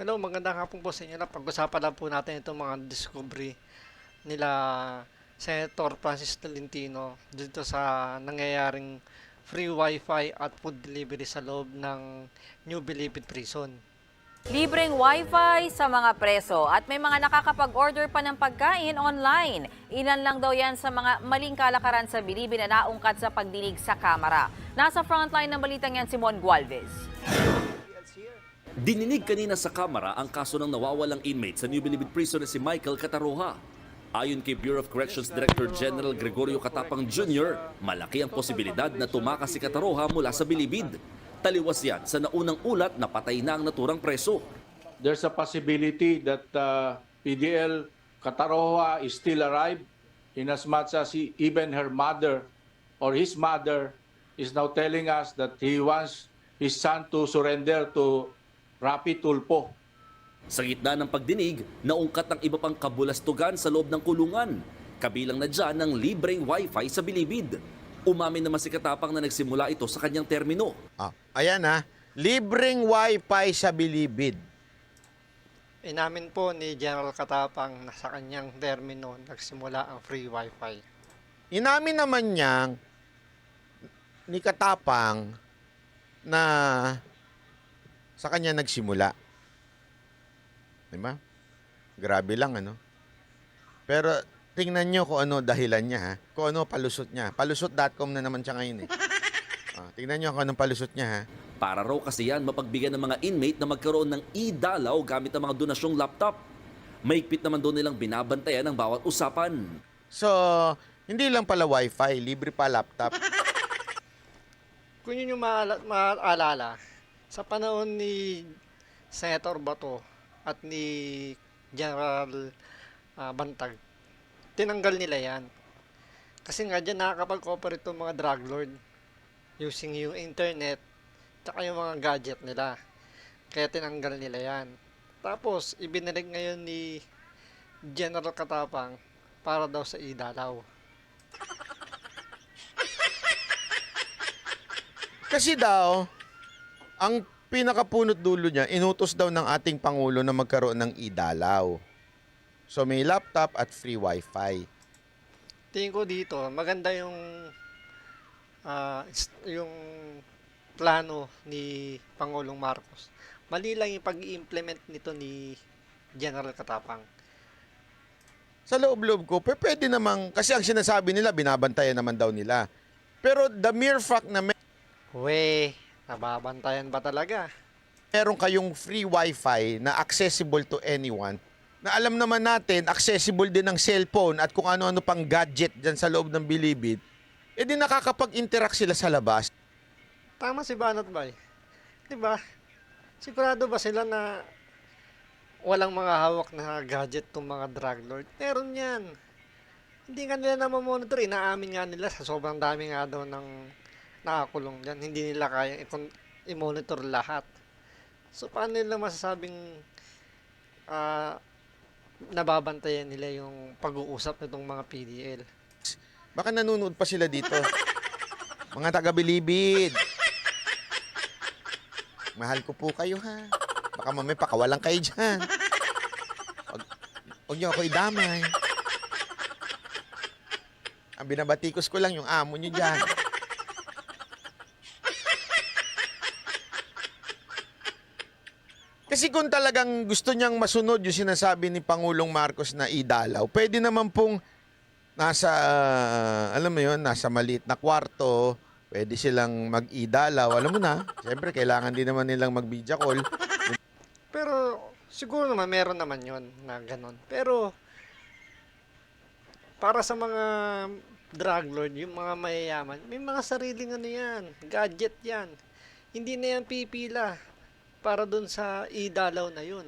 Hello, magandang hapon po sa inyo. Pag-usapan lang po natin itong mga discovery nila Senator Francis Tolentino dito sa nangyayaring free wifi at food delivery sa loob ng New Bilibid Prison. Libreng wifi sa mga preso at may mga nakakapag-order pa ng pagkain online. Ilan lang daw yan sa mga maling kalakaran sa Bilibid na naungkat sa pagdinig sa kamera. Nasa frontline ng balitang yan si Mon Gualvez. Dininig kanina sa kamera ang kaso ng nawawalang inmate sa New Bilibid Prison na si Michael Cataroha. Ayon kay Bureau of Corrections Director General Gregorio Catapang Jr., malaki ang posibilidad na tumakas si Cataroha mula sa Bilibid. Taliwas yan sa naunang ulat na patay na ang naturang preso. There's a possibility that PDL Kataroa is still alive in as much as even her mother or his mother is now telling us that he wants his son to surrender to Rapi Tulpo. Sa gitna ng pagdinig, naungkat ang iba pang kabulastugan sa loob ng kulungan. Kabilang na dyan ng libreng wifi sa Bilibid. Umamin naman si Katapang na nagsimula ito sa kanyang termino. Ayan libreng wifi sa Bilibid. Inamin po ni General Katapang na sa kanyang termino nagsimula ang free wifi. Inamin naman niyang ni Katapang na sa kanya nagsimula. Diba? Grabe lang, ano? Pero tingnan nyo kung ano dahilan niya, ha? Kung ano palusot niya. Palusot.com na naman siya ngayon, eh. Tingnan nyo kung anong palusot niya, ha? Para raw kasi yan mapagbigyan ng mga inmate na magkaroon ng e-dalaw gamit ang mga donasyong laptop. Mahigpit naman doon nilang binabantayan ang bawat usapan. So, hindi lang pala wifi, libre pa laptop. Kung yun yung maalala, sa panahon ni Senator Bato at ni General Bantag, tinanggal nila yan. Kasi nga dyan nakakapag-cooperate itong mga drug lord using yung internet tsaka yung mga gadget nila. Kaya tinanggal nila yan. Tapos, ibinilig ngayon ni General Katapang para daw sa idalaw. Kasi daw, ang pinakapunot dulo niya, inutos daw ng ating Pangulo na magkaroon ng idalaw. So may laptop at free wifi. Tingin ko dito, maganda yung plano ni Pangulong Marcos. Mali lang yung pag-i-implement nito ni General Katapang. Sa loob-loob ko, pwede namang, kasi ang sinasabi nila, binabantayan naman daw nila. Pero the mere fact na Nababantayan ba talaga? meron kayong free wifi na accessible to anyone, na alam naman natin, accessible din ng cellphone at kung ano-ano pang gadget dyan sa loob ng Bilibid, edi nakakapag-interact sila sa labas. Tama si Banat Bay. Diba? Sigurado ba sila na walang mga hawak na gadget tong mga drug lord? Meron yan. Hindi nga nila na monitor. Inaamin nga nila sa sobrang dami nga daw ng nakakulong dyan. Hindi nila kaya i-monitor lahat. So, paano nila masasabing nababantayan nila yung pag-uusap nitong mga PDL? Baka nanonood pa sila dito. Mga taga-Bilibid. Mahal ko po kayo, ha. Baka mamaya pakawalan kayo dyan. Huwag niyo ako idamay. Ang binabatikos ko lang yung amo niyo dyan. Kasi kung talagang gusto niyang masunod yung sinasabi ni Pangulong Marcos na idalaw, pwede naman pong nasa, alam mo yun, nasa maliit na kwarto, pwede silang mag-idalaw. Alam mo na, siyempre kailangan din naman nilang mag-video call. Pero siguro naman meron naman yon na ganon. Pero para sa mga drug lord, yung mga mayayaman, may mga sariling ano yan, gadget yan. Hindi na yan pipila para dun sa idalaw na yun.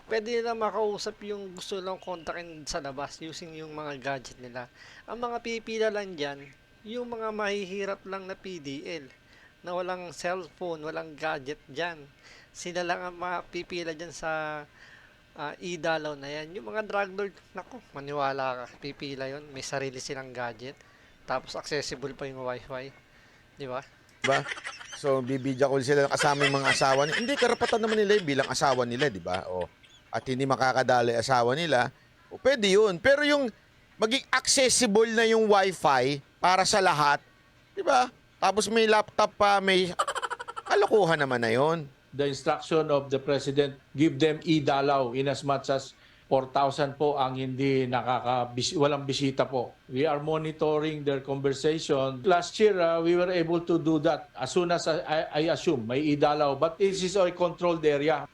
Pwede nila makausap yung gusto lang kontakin sa labas using yung mga gadget nila. Ang mga pipila lang dyan, yung mga mahihirap lang na PDL na walang cellphone, walang gadget dyan. Sila lang ang mapipila dyan sa idalaw na yan. Yung mga drug lord, naku, maniwala ka, pipila yon, may sarili silang gadget. Tapos accessible pa yung wifi. Di ba? Ba? So, bibidya call sila kasama yung mga asawa nila. Hindi, karapatan naman nila yun bilang asawa nila, di ba? O, at hindi makakadali asawa nila. O, pwede yun. Pero yung maging accessible na yung wifi para sa lahat, di ba? Tapos may laptop pa, may kalokohan naman na yun. The instruction of the President, give them e-dalaw in as much as 4,000 po ang hindi walang bisita po. We are monitoring their conversation. Last year, we were able to do that as soon as I assume may idalaw. But this is a controlled area.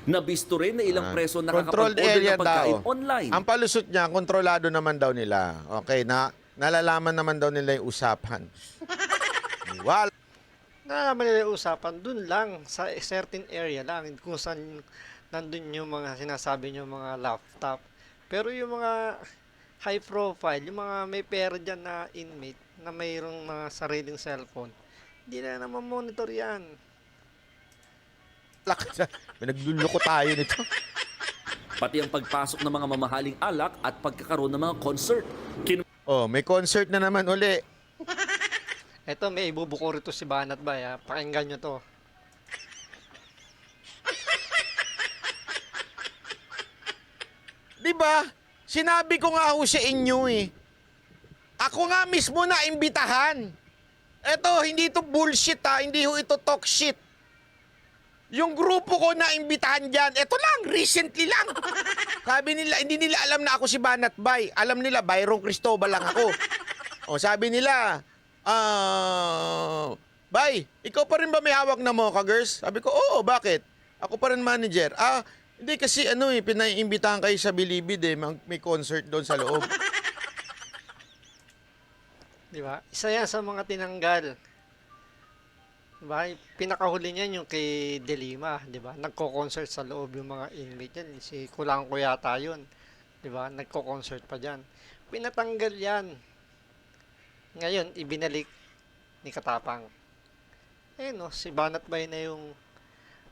Nabisto rin na ilang preso Controlled nakakapag-order area ng pagkain daw. online. Ang palusot niya, kontrolado naman daw nila. Okay, nalalaman naman daw nila yung usapan. Wala. Nalaman nila yung usapan, dun lang, sa certain area lang, kung saan nandun yung mga sinasabi nyo mga laptop. Pero yung mga high profile, yung mga may pera dyan na inmate, na mayroong mga sariling cellphone, hindi na naman monitor yan. Nagluloko tayo nito. Pati ang pagpasok ng mga mamahaling alak at pagkakaroon ng mga concert. Oh, may concert na naman uli. Eto, may ibubuko rito si Banat Bay, ha? Pakinggan nyo to. Diba? Sinabi ko nga ho sa inyo eh. Ako nga mismo na imbitahan. Eto, hindi ito bullshit ha. Hindi ho ito talk shit. Yung grupo ko na imbitahan dyan, eto lang, recently lang. Sabi nila, hindi nila alam na ako si Banat Bay. Alam nila, Byron Cristobal lang ako. O, sabi nila, Bay, ikaw pa rin ba may hawak na Mocha Girls? Sabi ko, oo, bakit? Ako pa rin manager. Hindi kasi pinaiimbitahan kayo sa Bilibid eh. May concert doon sa loob. Di ba? Isa yan sa mga tinanggal. Di ba? Pinakahuli niyan yung kay Delima, di ba? Nagko-concert sa loob yung mga inmate yan. Si Kulangko yata yun. Di ba? Nagko-concert pa dyan. Pinatanggal yan. Ngayon, ibinalik ni Katapang. No, si Banat Bay na yung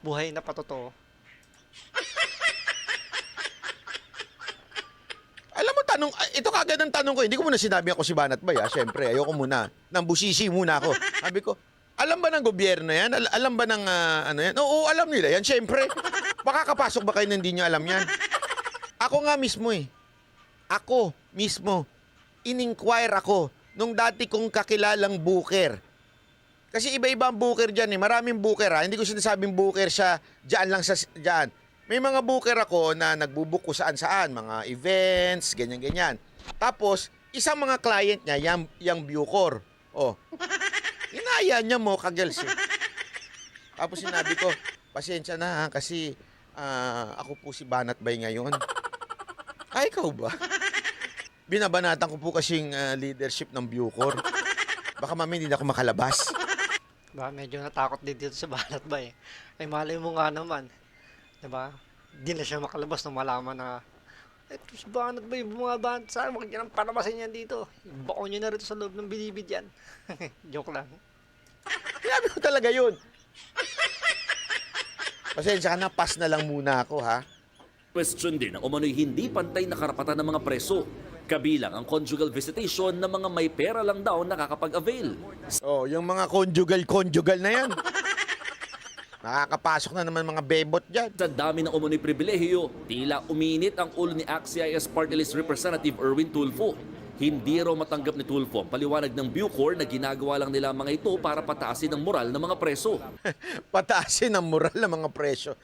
buhay na patotoo. Alam mo, ito kagad ang tanong ko. Hindi ko muna sinabi ako si Banat Bay, Siyempre, ayoko muna. Nambusisi muna ako. Sabi ko, alam ba ng gobyerno yan? Alam ba ng ano yan? Oo, alam nila yan, siyempre. Makakapasok ba kayo na hindi nyo alam yan? Ako nga mismo eh. Ako mismo. In-inquire ako nung dati kong kakilalang booker. Kasi iba-iba ang booker dyan eh. Maraming booker ha. Hindi ko sinasabing booker siya dyan lang sa dyan. May mga booker ako na nagbubook ko saan-saan. Mga events, ganyan-ganyan. Tapos, isang mga client niya, yung Bucor. Oh. Inaya niya mo, kagels eh. Tapos sinabi ko, pasensya na ha, kasi ako po si Banat Bay ngayon. Ay, ikaw ba? Binabanatan ko po kasing leadership ng Bucor. Baka mami hindi na ako makalabas. Diba? Medyo natakot din dito sa Banat Bay. Ay malay mo nga naman. Diba? Hindi na siya makalabas nung malaman na ito si Banat Bay, bumaban. Saan wag niya nang palabasin yan dito. Bako nyo na rito sa loob ng Bilibid yan. Joke lang. Sinabi ko talaga yun. Pasensya ka na, pass na lang muna ako ha. Question din ang umano'y hindi pantay na karapatan ng mga preso. Kabilang ang conjugal visitation na mga may pera lang daw nakakapag-avail. Oh, yung mga conjugal na yan. Nakakapasok na naman mga bebot dyan. Sa dami ng umano'y pribilehiyo, tila uminit ang ulo ni ACT-CIS Party List Representative Erwin Tulfo. Hindi raw matanggap ni Tulfo ang paliwanag ng Bucor na ginagawa lang nila mga ito para pataasin ang moral ng mga preso. Pataasin ang moral ng mga presyo.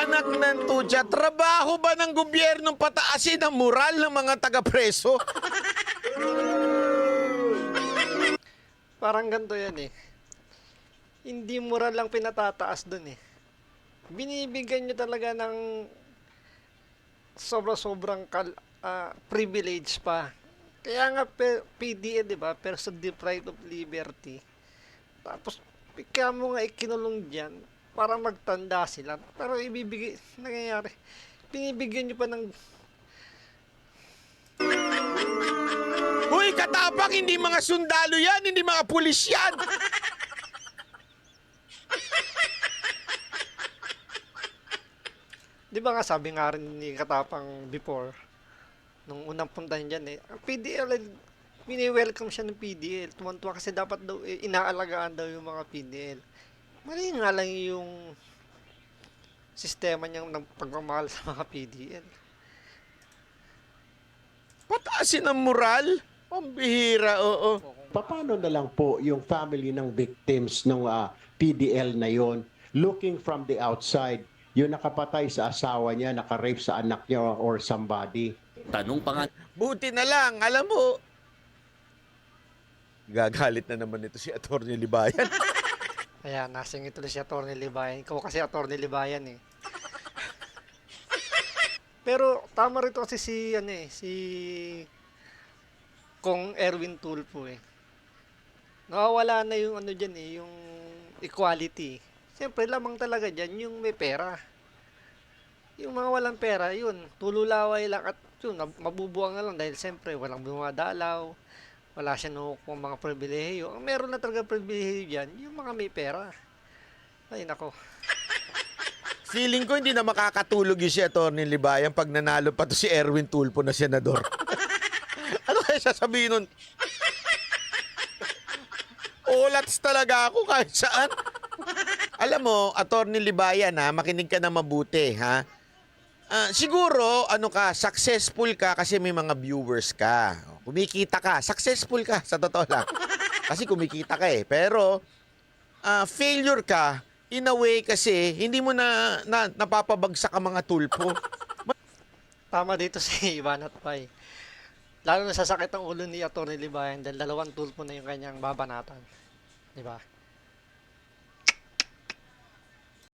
Anak ng tudya, trabaho ba ng gobyernong pataasin ang moral ng mga taga-preso? Parang ganito yan eh. Hindi moral lang pinatataas dun eh. Binibigyan nyo talaga ng sobra-sobrang privilege pa. Kaya nga PDA, di ba? Person deprived of liberty. Tapos, kaya mo nga ikinulong dyan para magtanda sila. Pero nangyayari, binibigyan nyo pa ng Huy, Katapang, hindi mga sundalo yan, hindi mga pulis yan. Di ba nga sabi nga rin ni Katapang before, nung unang puntahan dyan eh, ang PDL Wini-welcome siya ng PDL. Tumantuwa kasi dapat daw, inaalagaan daw yung mga PDL. Mali nga lang yung sistema niyang ng pagmamahal sa mga PDL. Pataasin ang moral. Pambihira, oo. Paano na lang po yung family ng victims ng PDL na yon, looking from the outside, yung nakapatay sa asawa niya, nakarape sa anak niya or somebody. Tanong pa nga Buti na lang, alam mo. Gagalit na naman ito si Atty. Libayan. Kaya nasing ito si Atty. Libayan. Ikaw kasi Atty. Libayan eh. Pero tama rito kasi si Kong Erwin Tulfo eh. Nawawala na yung dyan eh, yung equality. Siyempre lamang talaga dyan yung may pera. Yung mga walang pera, yun, tululaway lang at yun, mabubuang na lang dahil siyempre walang bumadalaw, wala siya nakukuha mga pribilehiyo. Ang meron na talaga pribilehiyo dyan, yung mga may pera. Ay nako. Feeling ko hindi na makakatulog yung si Atty. Libayan pag nanalo pa to si Erwin Tulfo na senador. Ano kaya sasabihin nun? Olats talaga ako kahit saan. Alam mo, Atty. Libayan ha, makinig ka na mabuti ha. Siguro, successful ka kasi may mga viewers ka. Kumikita ka, successful ka sa totoo lang. Kasi kumikita ka eh. Pero, failure ka, in a way kasi, hindi mo na napapabagsak ang mga tulpo. Tama dito si Ivan at Pai. Lalo na sasakit ang ulo ni Atty. Libayan dahil 2 tulpo na yung kanyang babanatan. Di ba?